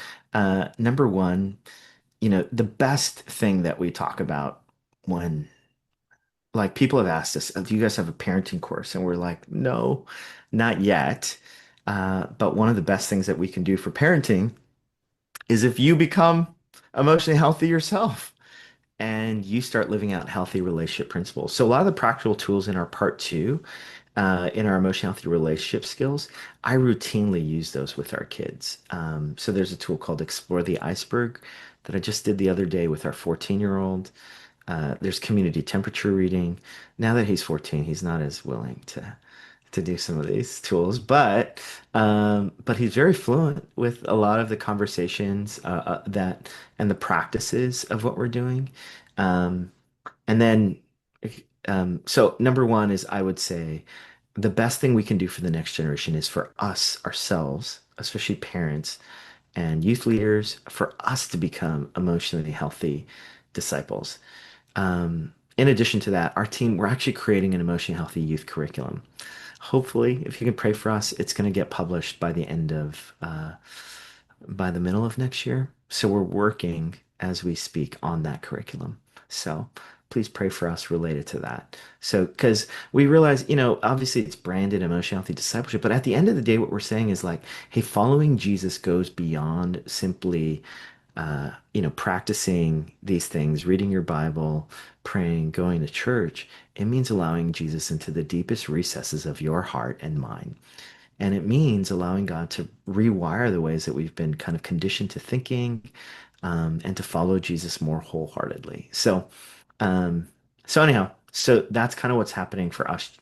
[SPEAKER 2] Number one, the best thing that we talk about when like people have asked us, do you guys have a parenting course? And we're like, no, not yet. But one of the best things that we can do for parenting is if you become emotionally healthy yourself and you start living out healthy relationship principles. So a lot of the practical tools in our part two, in our emotional healthy relationship skills, I routinely use those with our kids. So there's a tool called Explore the Iceberg that I just did the other day with our 14-year-old. There's community temperature reading. Now that he's 14, he's not as willing to do some of these tools, but he's very fluent with a lot of the conversations that and the practices of what we're doing. Um, and then, so number one is I would say the best thing we can do for the next generation is for us ourselves, especially parents and youth leaders, for us to become emotionally healthy disciples. In addition to that, our team, we're actually creating an emotionally healthy youth curriculum. Hopefully, if you can pray for us, it's going to get published by the end of, by the middle of next year. So we're working as we speak on that curriculum. So please pray for us related to that. So, because we realize, obviously it's branded emotional healthy discipleship, but at the end of the day, what we're saying is like, hey, following Jesus goes beyond simply practicing these things, reading your Bible, praying, going to church. It means allowing Jesus into the deepest recesses of your heart and mind. And it means allowing God to rewire the ways that we've been kind of conditioned to thinking, and to follow Jesus more wholeheartedly. Um, so anyhow, so that's kind of what's happening for us,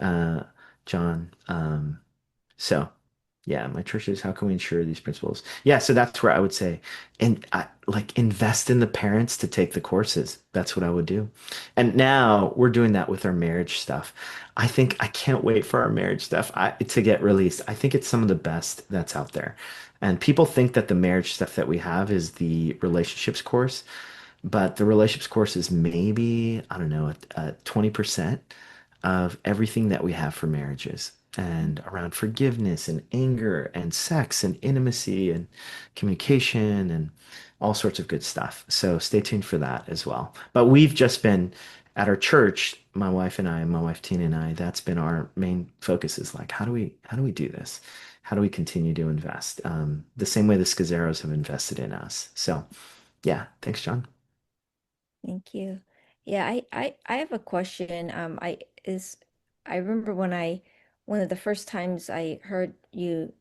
[SPEAKER 2] uh, John. So, yeah, my church is how can we ensure these principles? Yeah, so that's where I would say, and like invest in the parents to take the courses. That's what I would do. And now we're doing that with our marriage stuff. I think I can't wait for our marriage stuff to get released. I think it's some of the best that's out there. And people think that the marriage stuff that we have is the relationships course, but the relationships course is maybe, I don't know, 20% of everything that we have for marriages and around forgiveness and anger and sex and intimacy and communication and all sorts of good stuff. So stay tuned for that as well. But we've just been at our church, my wife and I, my wife Tina and I, that's been our main focus is like, how do we do this? How do we continue to invest? The same way the Scazzeros have invested in us. So yeah, thanks, John.
[SPEAKER 1] Thank you. Yeah, I have a question. I remember when I one of the first times I heard you,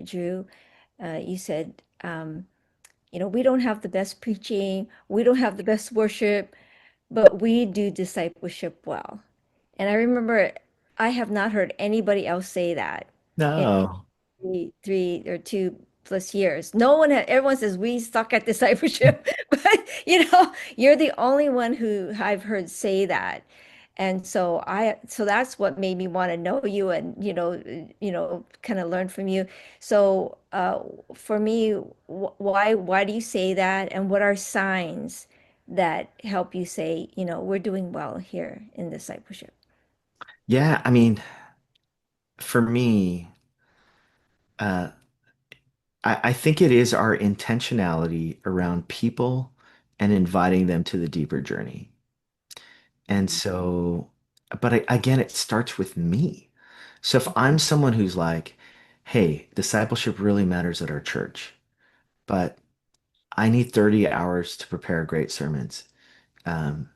[SPEAKER 1] Drew, you said, we don't have the best preaching, we don't have the best worship, but we do discipleship well. And I remember I have not heard anybody else say that in
[SPEAKER 2] No.
[SPEAKER 1] 3 or 2+ years. No one had, everyone says we suck at discipleship, but you're the only one who I've heard say that. And so that's what made me want to know you and, kind of learn from you. So, for me, why do you say that? And what are signs that help you say, we're doing well here in discipleship?
[SPEAKER 2] Yeah, I mean, for me, uh, I think it is our intentionality around people and inviting them to the deeper journey. And so, but again, it starts with me. So if I'm someone who's like, hey, discipleship really matters at our church, but I need 30 hours to prepare great sermons. Um,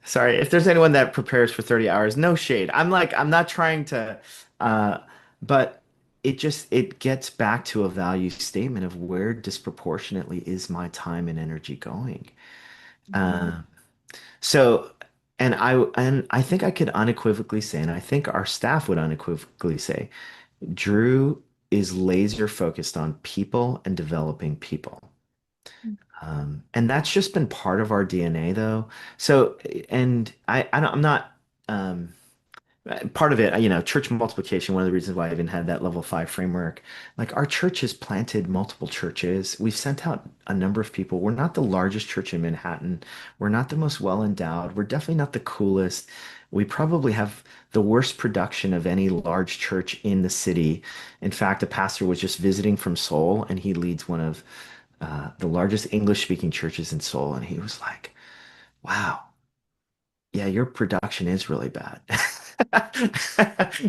[SPEAKER 2] Sorry, if there's anyone that prepares for 30 hours, no shade. I'm not trying to, uh, but it gets back to a value statement of where disproportionately is my time and energy going.
[SPEAKER 3] Mhm.
[SPEAKER 2] Uh, so, and I think I could unequivocally say, and I think our staff would unequivocally say, Drew is laser focused on people and developing people. And that's just been part of our DNA, though. So, and I'm not, um, part of it, church multiplication, one of the reasons why I even had that level 5 framework. Like our church has planted multiple churches. We've sent out a number of people. We're not the largest church in Manhattan. We're not the most well endowed. We're definitely not the coolest. We probably have the worst production of any large church in the city. In fact, a pastor was just visiting from Seoul, and he leads one of the largest English speaking churches in Seoul. And he was like, wow, yeah, your production is really bad.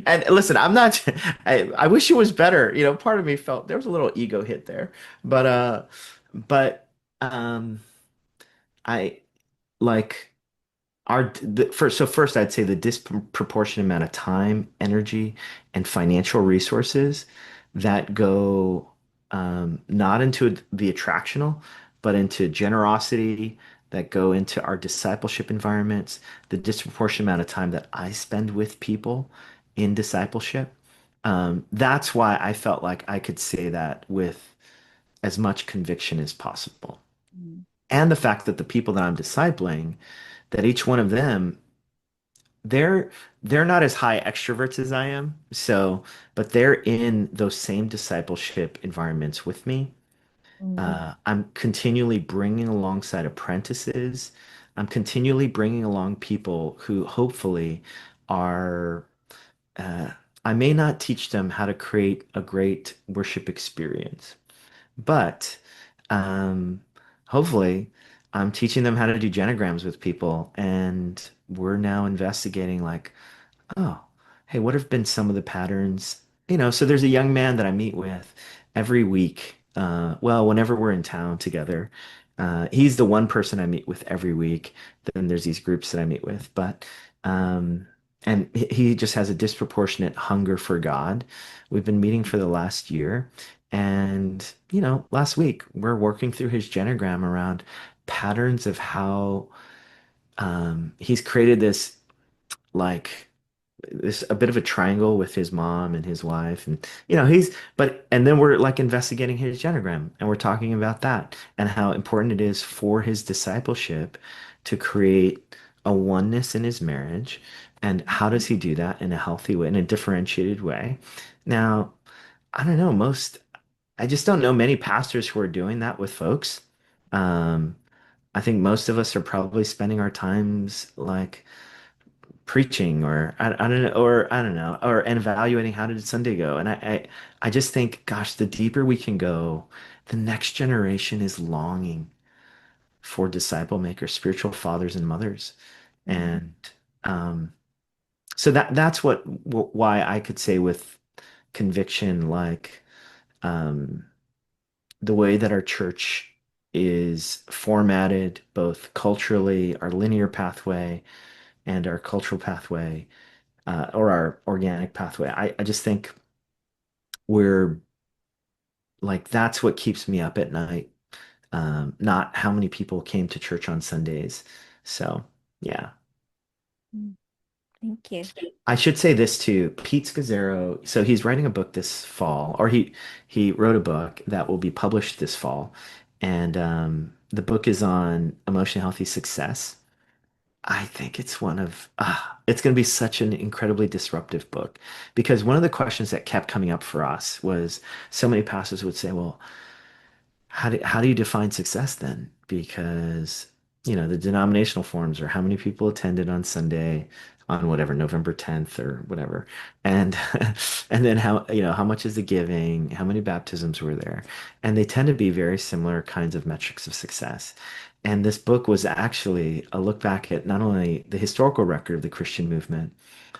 [SPEAKER 2] And listen, I wish it was better. Part of me felt there was a little ego hit there. But um I like first I'd say the disproportionate amount of time, energy, and financial resources that go not into the attractional, but into generosity, that go into our discipleship environments, the disproportionate amount of time that I spend with people in discipleship. That's why I felt like I could say that with as much conviction as possible.
[SPEAKER 3] Mhm.
[SPEAKER 2] And the fact that the people that I'm discipling, that each one of them they're they're not as high extroverts as I am. So, but they're in those same discipleship environments with me.
[SPEAKER 3] Mhm.
[SPEAKER 2] I'm continually bringing alongside apprentices. I'm continually bringing along people who hopefully are. Uh, I may not teach them how to create a great worship experience, but um, hopefully, I'm teaching them how to do genograms with people, and we're now investigating like, oh, hey, what have been some of the patterns? So there's a young man that I meet with every week. Well, whenever we're in town together, he's the one person I meet with every week. Then there's these groups that I meet with, um, and he just has a disproportionate hunger for God. We've been meeting for the last year, and last week we're working through his genogram around patterns of how he's created this like this a bit of a triangle with his mom and his wife, and and then we're like investigating his genogram, and we're talking about that and how important it is for his discipleship to create a oneness in his marriage, and how does he do that in a healthy way, in a differentiated way. Now, I don't know, I just don't know many pastors who are doing that with folks. um I think most of us are probably spending our times like preaching, or I don't know, or I don't know, or and evaluating how did Sunday go. And I just think, gosh, the deeper we can go, the next generation is longing for disciple makers, spiritual fathers and mothers.
[SPEAKER 3] Mhm.
[SPEAKER 2] And um, so that's why I could say with conviction, like um, the way that our church is formatted, both culturally, our linear pathway and our cultural pathway, or our organic pathway. I just think we're like, that's what keeps me up at night. Not how many people came to church on Sundays. So, yeah.
[SPEAKER 3] Mhm.
[SPEAKER 1] Thank you.
[SPEAKER 2] I should say this too. Pete Scazzaro, so he's writing a book this fall, or he wrote a book that will be published this fall. And the book is on emotionally healthy success. I think it's it's going to be such an incredibly disruptive book, because one of the questions that kept coming up for us was, so many pastors would say, well, how do you define success then? Because, the denominational forms are how many people attended on Sunday on whatever, November 10th or whatever. And and then how much is the giving? How many baptisms were there? And they tend to be very similar kinds of metrics of success. And this book was actually a look back at not only the historical record of the Christian movement,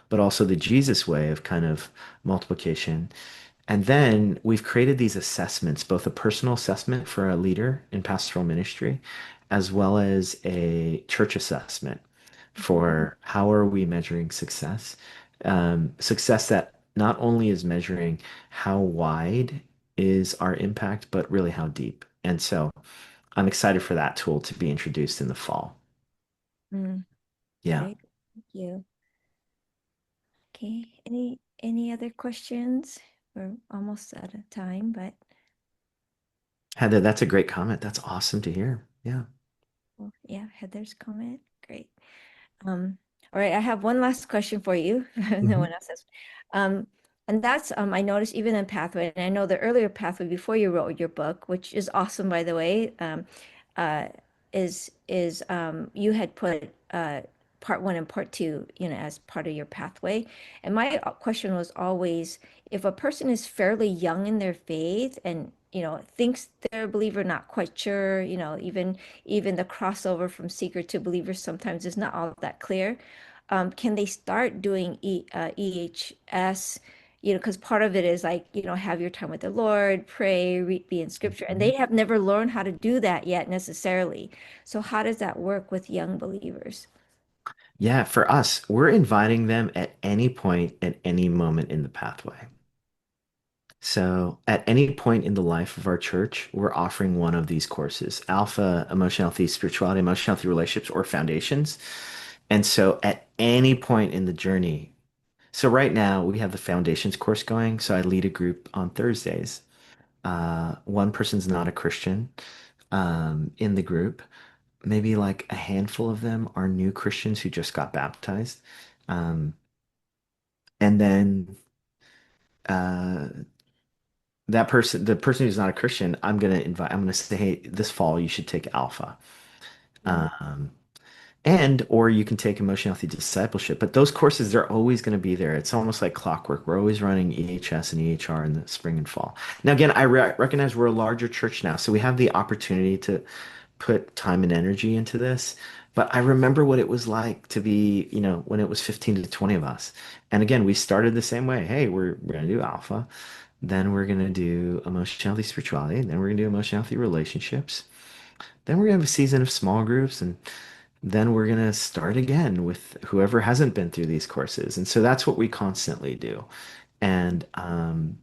[SPEAKER 2] but also the Jesus way of kind of multiplication. And then we've created these assessments, both a personal assessment for a leader in pastoral ministry, as well as a church assessment for how are we measuring success. Success that not only is measuring how wide is our impact, but really how deep. And so I'm excited for that tool to be introduced in the fall.
[SPEAKER 1] Mm,
[SPEAKER 2] Yeah.
[SPEAKER 1] great. Thank you. Okay. Any other questions? We're almost out of time, but
[SPEAKER 2] Heather, that's a great comment. That's awesome to hear. Yeah.
[SPEAKER 1] well, yeah, Heather's comment. Great. All right, I have one last question for you. No
[SPEAKER 2] Mhm.
[SPEAKER 1] one else has. Um, and that's I noticed even in Pathway, and I know the earlier Pathway before you wrote your book, which is awesome, by the way, uh, is you had put part one and part two, as part of your pathway. And my question was always, if a person is fairly young in their faith and thinks they're a believer, not quite sure, even the crossover from seeker to believer sometimes is not all that clear. Can they start doing EHS? Because part of it is like, have your time with the Lord, pray, read, be in scripture, and they have never learned how to do that yet necessarily. So how does that work with young believers?
[SPEAKER 2] Yeah, for us, we're inviting them at any point, at any moment in the pathway. So, at any point in the life of our church, we're offering one of these courses: Alpha, Emotional Healthy Spirituality, Emotional Healthy Relationships, or Foundations. And so, at any point in the journey, so right now we have the Foundations course going. So, I lead a group on Thursdays. One person's not a Christian in the group. Maybe like a handful of them are new Christians who just got baptized. Um, and then uh, the person who's not a Christian, I'm gonna say, hey, this fall you should take Alpha.
[SPEAKER 1] Mm.
[SPEAKER 2] Um, or you can take Emotional Healthy Discipleship. But those courses, they're always going to be there. It's almost like clockwork. We're always running EHS and EHR in the spring and fall. Now, again, I recognize we're a larger church now, so we have the opportunity to put time and energy into this. But I remember what it was like to be, when it was 15 to 20 of us. And again, we started the same way. Hey, we're going to do Alpha. Then we're going to do Emotional Healthy Spirituality. Then we're going to do Emotional Healthy Relationships. Then we're going to have a season of small groups. And then we're going to start again with whoever hasn't been through these courses. And so that's what we constantly do. And um,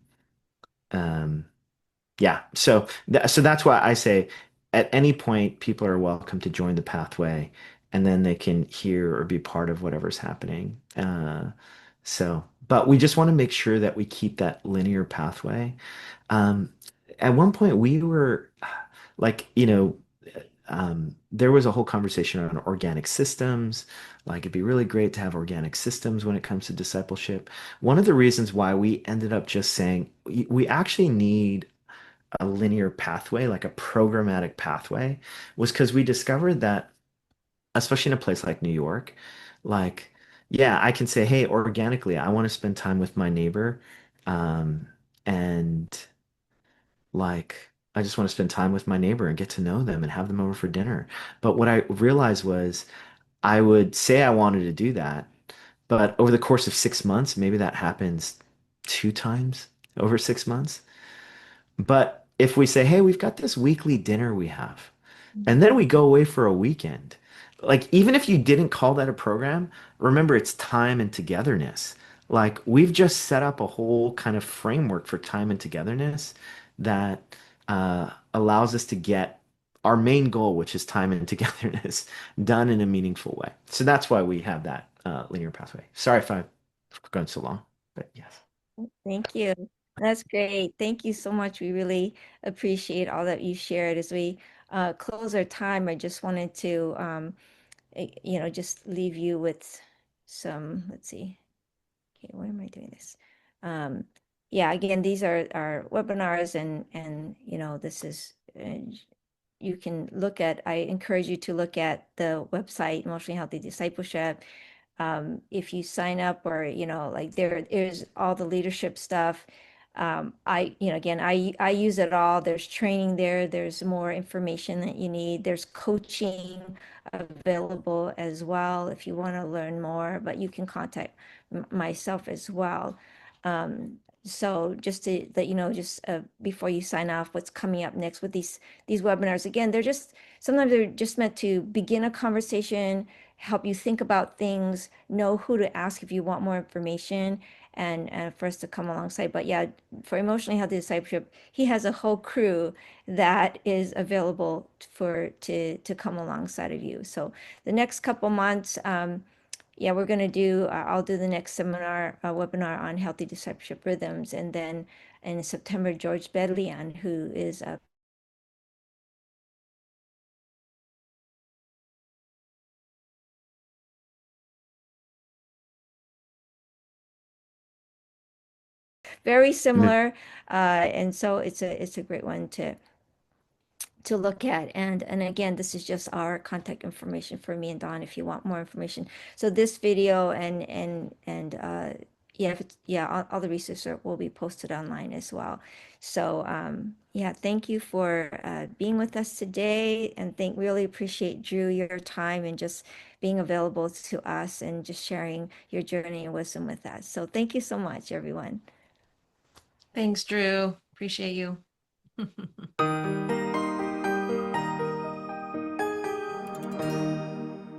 [SPEAKER 2] yeah, so that's why I say at any point people are welcome to join the pathway, and then they can hear or be part of whatever's happening. But we just want to make sure that we keep that linear pathway. Um, at one point we were like, there was a whole conversation on organic systems. Like it'd be really great to have organic systems when it comes to discipleship. One of the reasons why we ended up just saying we actually need a linear pathway, like a programmatic pathway, was because we discovered that, especially in a place like New York, like, yeah, I can say, hey, organically, I want to spend time with my neighbor. And like, I just want to spend time with my neighbor and get to know them and have them over for dinner. But what I realized was I would say I wanted to do that, but over the course of 6 months, maybe that happens 2 times over 6 months. But if we say, hey, we've got this weekly dinner we have, and then we go away for a weekend, like even if you didn't call that a program, remember it's time and togetherness. Like we've just set up a whole kind of framework for time and togetherness that allows us to get our main goal, which is time and togetherness, done in a meaningful way. So that's why we have that linear pathway. Sorry if I've gone so long, but yes.
[SPEAKER 1] Thank you. That's great. Thank you so much. We really appreciate all that you shared. As we close our time, I just wanted to, just leave you with some, let's see. Okay, why am I doing this? Um, yeah, again, these are our webinars and this is you can look at, I encourage you to look at the website, Emotionally Healthy Discipleship. If you sign up or, like there is all the leadership stuff. Again, I use it all. There's training there. There's more information that you need. There's coaching available as well if you want to learn more, but you can contact myself as well. So just to let you know, just before you sign off, what's coming up next with these webinars. Again, sometimes they're just meant to begin a conversation, help you think about things, know who to ask if you want more information, and for us to come alongside. But yeah, for emotionally healthy discipleship, he has a whole crew that is available to come alongside of you. So the next couple months, yeah, we're going to do, I'll do the next webinar on healthy discipleship rhythms. And then in September, George Bedlian, who is a very similar. And so it's a great one to look at. And again, this is just our contact information for me and Dawn if you want more information. So this video and yeah, if it's, yeah, all the resources will be posted online as well. So yeah, thank you for being with us today, and really appreciate Drew your time and just being available to us and just sharing your journey and wisdom with us. So thank you so much, everyone.
[SPEAKER 4] Thanks, Drew. Appreciate you.